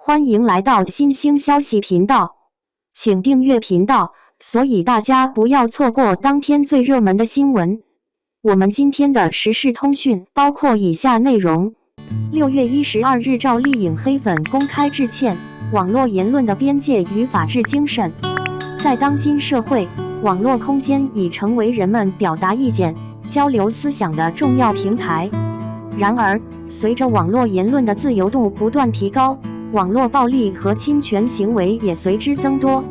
欢迎来到新兴消息频道，请订阅频道，所以大家不要错过当天最热门的新闻。我们今天的时事通讯包括以下内容：6月12日，赵丽颖黑粉公开致歉，网络言论的边界与法治精神。在当今社会，网络空间已成为人们表达意见、交流思想的重要平台。然而，随着网络言论的自由度不断提高，网络暴力和侵权行为也随之增多。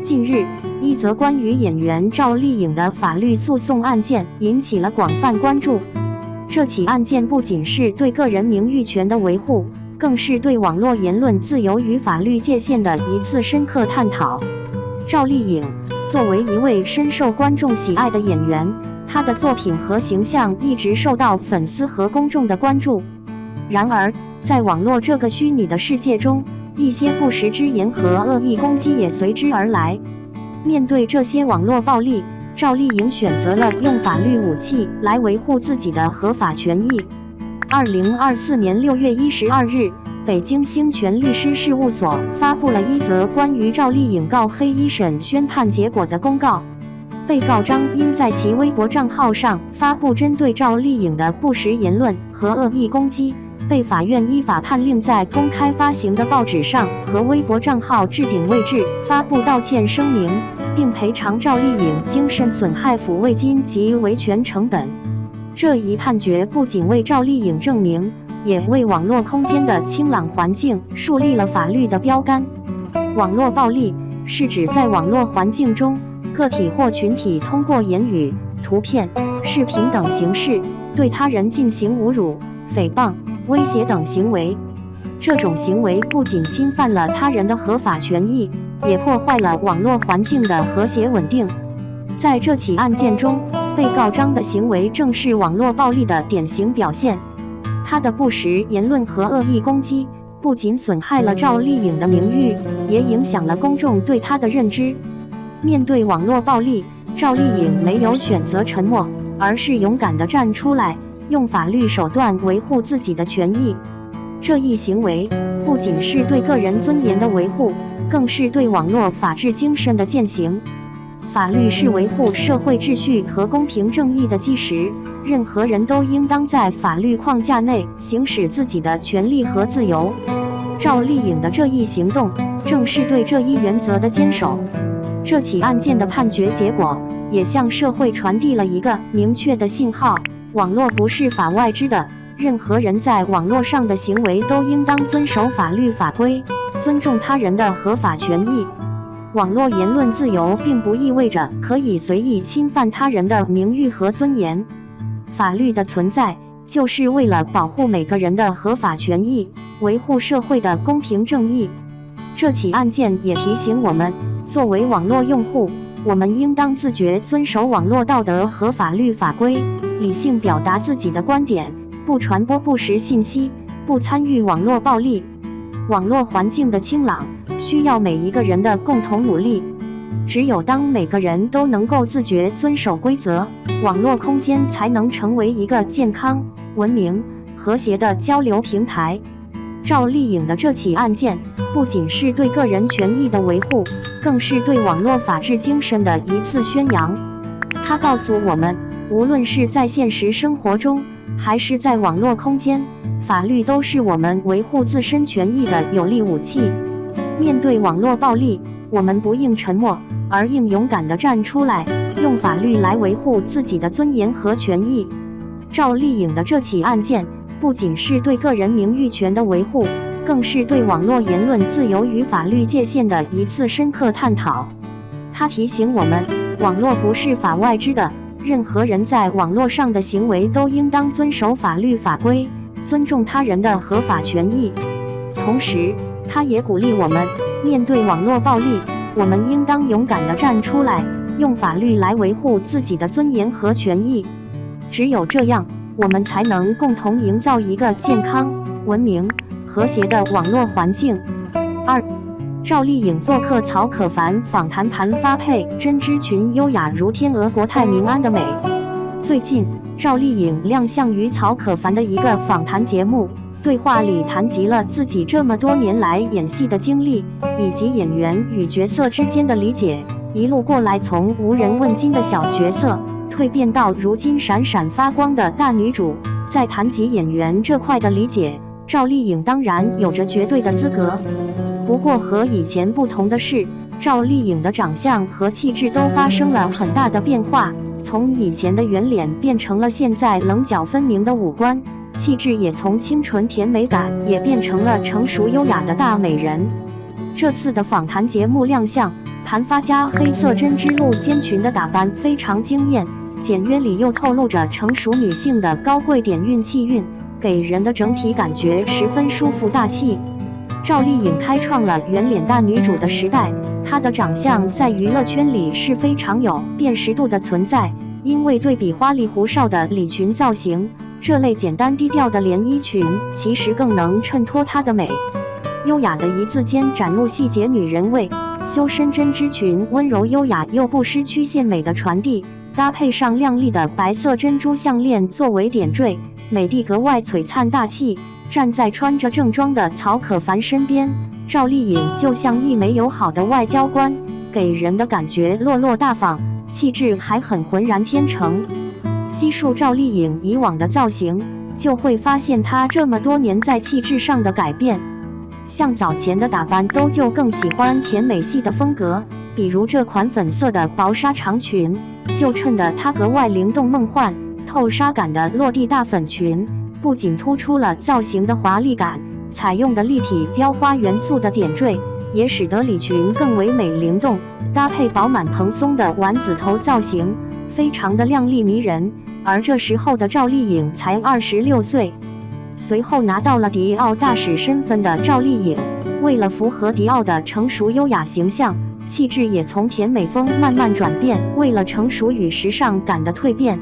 近日，一则关于演员赵丽颖的法律诉讼案件引起了广泛关注。这起案件不仅是对个人名誉权的维护，更是对网络言论自由与法律界限的一次深刻探讨。赵丽颖作为一位深受观众喜爱的演员，她的作品和形象一直受到粉丝和公众的关注。然而，在网络这个虚拟的世界中，一些不实之言和恶意攻击也随之而来。面对这些网络暴力，赵丽颖选择了用法律武器来维护自己的合法权益。2024年6月12日，北京兴全律师事务所发布了一则关于赵丽颖告黑一审宣判结果的公告。被告张因在其微博账号上发布针对赵丽颖的不实言论和恶意攻击，被法院依法判令在公开发行的报纸上和微博账号置顶位置发布道歉声明，并赔偿赵丽颖精神损害抚慰金及维权成本。这一判决不仅为赵丽颖证明，也为网络空间的清朗环境树立了法律的标杆。网络暴力是指在网络环境中，个体或群体通过言语、图片、视频等形式对他人进行侮辱、诽谤、威胁等行为。这种行为不仅侵犯了他人的合法权益，也破坏了网络环境的和谐稳定。在这起案件中，被告张的行为正是网络暴力的典型表现。他的不实言论和恶意攻击不仅损害了赵丽颖的名誉，也影响了公众对她的认知。面对网络暴力，赵丽颖没有选择沉默，而是勇敢地站出来，用法律手段维护自己的权益。这一行为不仅是对个人尊严的维护，更是对网络法治精神的践行。法律是维护社会秩序和公平正义的基石，任何人都应当在法律框架内行使自己的权利和自由。赵丽颖的这一行动正是对这一原则的坚守。这起案件的判决结果也向社会传递了一个明确的信号：网络不是法外之的，任何人在网络上的行为都应当遵守法律法规，尊重他人的合法权益。网络言论自由并不意味着可以随意侵犯他人的名誉和尊严。法律的存在就是为了保护每个人的合法权益，维护社会的公平正义。这起案件也提醒我们，作为网络用户，我们应当自觉遵守网络道德和法律法规，理性表达自己的观点，不传播不实信息，不参与网络暴力。网络环境的清朗需要每一个人的共同努力。只有当每个人都能够自觉遵守规则，网络空间才能成为一个健康、文明、和谐的交流平台。赵丽颖的这起案件不仅是对个人权益的维护，更是对网络法治精神的一次宣扬。它告诉我们，无论是在现实生活中，还是在网络空间，法律都是我们维护自身权益的有力武器。面对网络暴力，我们不应沉默，而应勇敢地站出来，用法律来维护自己的尊严和权益。赵丽颖的这起案件不仅是对个人名誉权的维护，更是对网络言论自由与法律界限的一次深刻探讨。它提醒我们，网络不是法外之的，任何人在网络上的行为都应当遵守法律法规，尊重他人的合法权益。同时，它也鼓励我们，面对网络暴力，我们应当勇敢地站出来，用法律来维护自己的尊严和权益。只有这样，我们才能共同营造一个健康、文明、和谐的网络环境。2. 赵丽颖做客曹可凡访谈盘发配针织裙优雅如天鹅国泰民安的美。最近，赵丽颖亮相于曹可凡的一个访谈节目，对话里谈及了自己这么多年来演戏的经历，以及演员与角色之间的理解，一路过来从无人问津的小角色蜕变到如今闪闪发光的大女主。在谈及演员这块的理解，赵丽颖当然有着绝对的资格。不过和以前不同的是，赵丽颖的长相和气质都发生了很大的变化，从以前的圆脸变成了现在棱角分明的五官，气质也从清纯甜美感也变成了成熟优雅的大美人。这次的访谈节目亮相，盘发加黑色针织露肩裙的打扮非常惊艳，简约里又透露着成熟女性的高贵典韵气韵，给人的整体感觉十分舒服大气。赵丽颖开创了圆脸大女主的时代，她的长相在娱乐圈里是非常有辨识度的存在，因为对比花里胡哨的礼裙造型，这类简单低调的连衣裙其实更能衬托她的美。优雅的一字肩展露细节女人味，修身针织裙温柔优雅又不失曲线美的传递，搭配上亮丽的白色珍珠项链作为点缀，美的格外璀璨大气。站在穿着正装的曹可凡身边，赵丽颖就像一枚友好的外交官，给人的感觉落落大方，气质还很浑然天成。细数赵丽颖以往的造型，就会发现她这么多年在气质上的改变。像早前的打扮就更喜欢甜美系的风格，比如这款粉色的薄纱长裙，就衬得她格外灵动梦幻。透纱感的落地大粉裙，不仅突出了造型的华丽感，采用的立体雕花元素的点缀，也使得礼裙更为美灵动，搭配饱满蓬松的丸子头造型，非常的靓丽迷人。而这时候的赵丽颖才26岁。随后拿到了迪奥大使身份的赵丽颖，为了符合迪奥的成熟优雅形象，气质也从甜美风慢慢转变，为了成熟与时尚感的蜕变。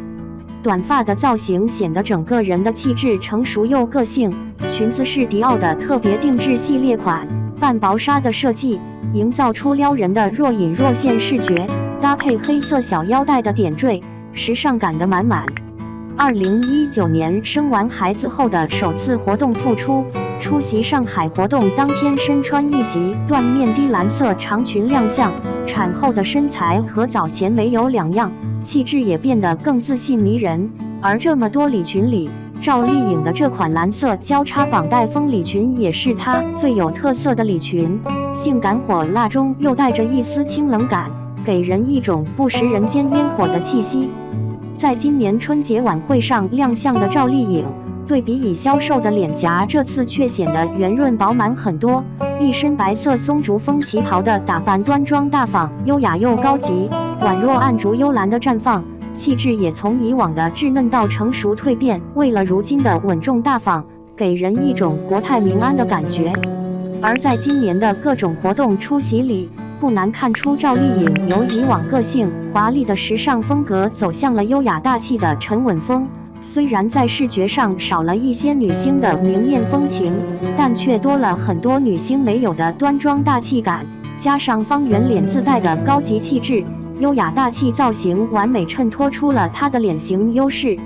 短发的造型显得整个人的气质成熟又个性，裙子是迪奥的特别定制系列款，半薄纱的设计，营造出撩人的若隐若现视觉，搭配黑色小腰带的点缀，时尚感的满满。2019年生完孩子后的首次活动复出，出席上海活动当天身穿一袭缎面低蓝色长裙亮相，产后的身材和早前没有两样，气质也变得更自信迷人。而这么多礼裙里，赵丽颖的这款蓝色交叉绑带风礼裙也是她最有特色的礼裙，性感火辣中又带着一丝清冷感，给人一种不食人间烟火的气息。在今年春节晚会上亮相的赵丽颖，对比已消瘦的脸颊，这次却显得圆润饱满很多。一身白色松竹风旗袍的打扮端庄大方，优雅又高级，宛若暗竹幽兰的绽放，气质也从以往的稚嫩到成熟蜕变，为了如今的稳重大方，给人一种国泰民安的感觉。而在今年的各种活动出席里，不难看出赵丽颖由以往个性华丽的时尚风格走向了优雅大气的沉稳风。虽然在视觉上少了一些女星的明艳风情，但却多了很多女星没有的端庄大气感，加上方圆脸自带的高级气质，优雅大气造型完美衬托出了她的脸型优势。